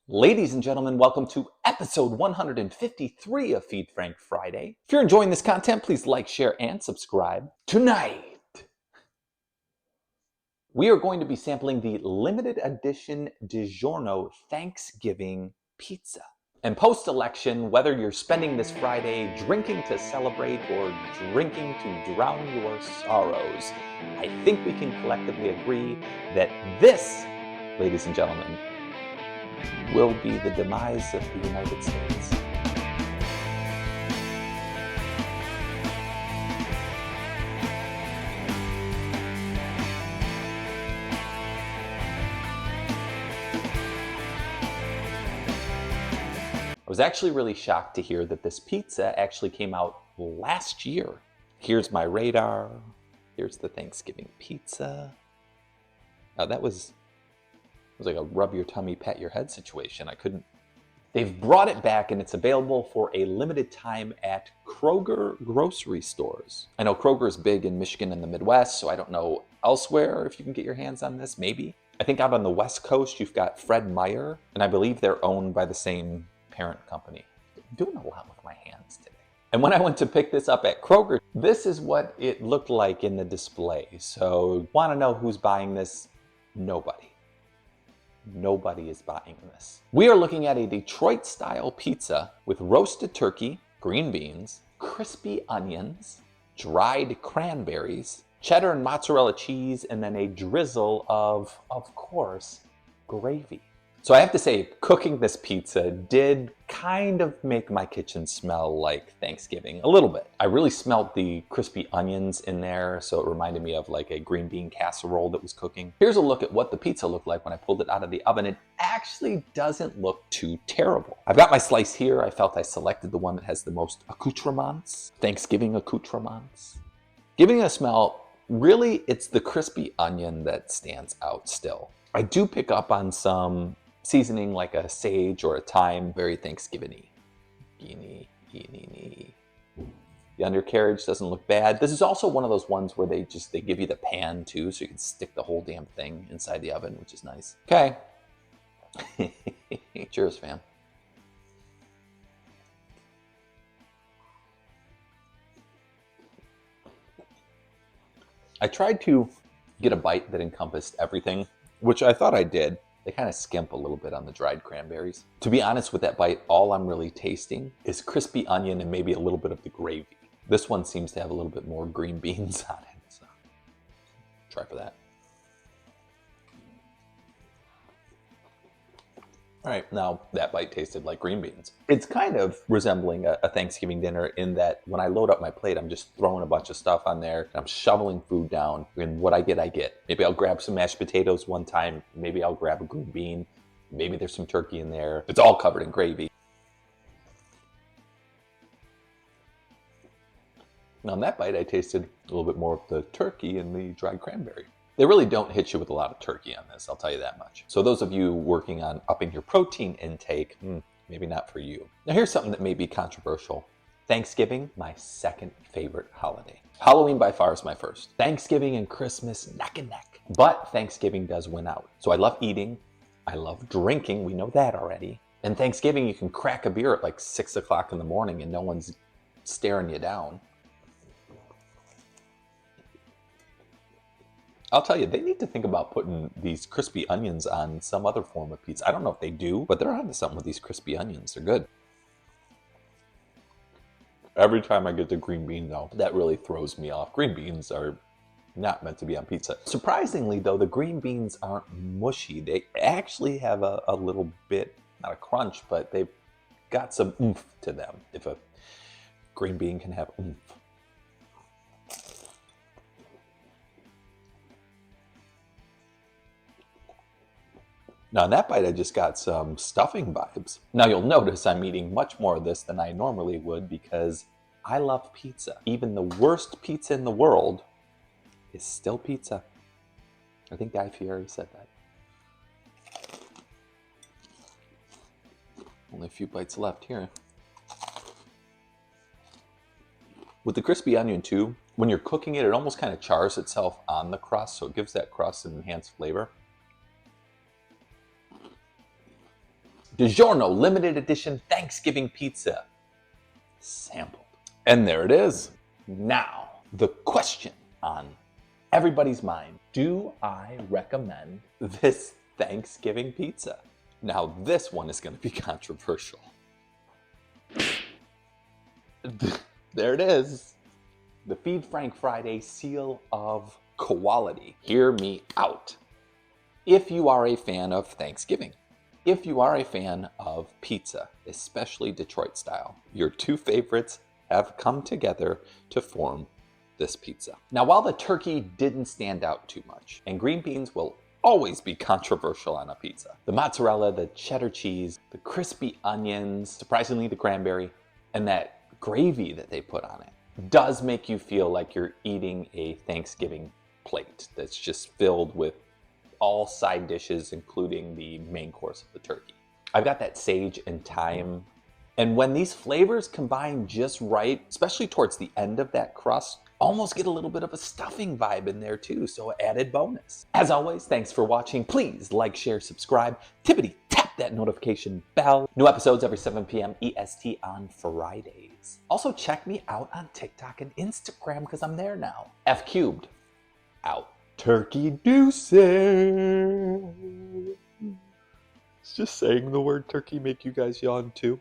Ladies and gentlemen, welcome to episode 153 of Feed Frank Friday. If you're enjoying this content, please like, share, and subscribe. Tonight, we are going to be sampling the limited edition DiGiorno Thanksgiving Pizza. And post-election, whether you're spending this Friday drinking to celebrate or drinking to drown your sorrows, I think we can collectively agree that this, ladies and gentlemen, will be the demise of the United States. I was actually really shocked to hear that this pizza actually came out last year. Here's my radar. Here's the Thanksgiving pizza. Now that was like a rub your tummy, pat your head situation. They've brought it back and it's available for a limited time at Kroger grocery stores. I know Kroger is big in Michigan and the Midwest, so I don't know elsewhere if you can get your hands on this, maybe. I think out on the West Coast, you've got Fred Meyer, and I believe they're owned by the same parent company. I'm doing a lot with my hands today. And when I went to pick this up at Kroger, this is what it looked like in the display. So, want to know who's buying this? Nobody. Nobody is buying this. We are looking at a Detroit-style pizza with roasted turkey, green beans, crispy onions, dried cranberries, cheddar and mozzarella cheese, and then a drizzle of course, gravy. So I have to say, cooking this pizza did kind of make my kitchen smell like Thanksgiving a little bit. I really smelled the crispy onions in there, so it reminded me of like a green bean casserole that was cooking. Here's a look at what the pizza looked like when I pulled it out of the oven. It actually doesn't look too terrible. I've got my slice here. I felt I selected the one that has the most accoutrements, Thanksgiving accoutrements. Giving it a smell, really, it's the crispy onion that stands out still. I do pick up on some seasoning like a sage or a thyme, very Thanksgiving-y. The undercarriage doesn't look bad. This is also one of those ones where they give you the pan too, so you can stick the whole damn thing inside the oven, which is nice. Okay. Cheers, fam. I tried to get a bite that encompassed everything, which I thought I did. They kind of skimp a little bit on the dried cranberries. To be honest with that bite, all I'm really tasting is crispy onion and maybe a little bit of the gravy. This one seems to have a little bit more green beans on it, so try for that. All right, now that bite tasted like green beans. It's kind of resembling a Thanksgiving dinner in that when I load up my plate, I'm just throwing a bunch of stuff on there. I'm shoveling food down, and what I get, I get. Maybe I'll grab some mashed potatoes one time. Maybe I'll grab a green bean. Maybe there's some turkey in there. It's all covered in gravy. Now, on that bite, I tasted a little bit more of the turkey and the dried cranberry. They really don't hit you with a lot of turkey on this, I'll tell you that much. So those of you working on upping your protein intake, maybe not for you. Now here's something that may be controversial. Thanksgiving, my second favorite holiday. Halloween by far is my first. Thanksgiving and Christmas, neck and neck. But Thanksgiving does win out. So I love eating, I love drinking, we know that already. And Thanksgiving, you can crack a beer at like 6 o'clock in the morning and no one's staring you down. I'll tell you, they need to think about putting these crispy onions on some other form of pizza. I don't know if they do, but they're onto something with these crispy onions. They're good. Every time I get the green bean, though, that really throws me off. Green beans are not meant to be on pizza. Surprisingly, though, the green beans aren't mushy. They actually have a little bit, not a crunch, but they've got some oomph to them. If a green bean can have oomph. Now in that bite, I just got some stuffing vibes. Now you'll notice I'm eating much more of this than I normally would because I love pizza. Even the worst pizza in the world is still pizza. I think Guy Fieri said that. Only a few bites left here. With the crispy onion too, when you're cooking it, it almost kind of chars itself on the crust, so it gives that crust an enhanced flavor. DiGiorno limited edition Thanksgiving pizza sampled. And there it is. Now, the question on everybody's mind: do I recommend this Thanksgiving pizza? Now, this one is going to be controversial. There it is. The Feed Frank Friday seal of quality. Hear me out. If you are a fan of Thanksgiving, if you are a fan of pizza, especially Detroit style, your two favorites have come together to form this pizza. Now, while the turkey didn't stand out too much, and green beans will always be controversial on a pizza, the mozzarella, the cheddar cheese, the crispy onions, surprisingly the cranberry, and that gravy that they put on it does make you feel like you're eating a Thanksgiving plate that's just filled with all side dishes, including the main course of the turkey. I've got that sage and thyme. And when these flavors combine just right, especially towards the end of that crust, almost get a little bit of a stuffing vibe in there too, so added bonus. As always, thanks for watching. Please like, share, subscribe. Tippity tap that notification bell. New episodes every 7 p.m. EST on Fridays. Also check me out on TikTok and Instagram because I'm there now. F cubed. Out. Turkey deuces. Just saying the word turkey make you guys yawn too?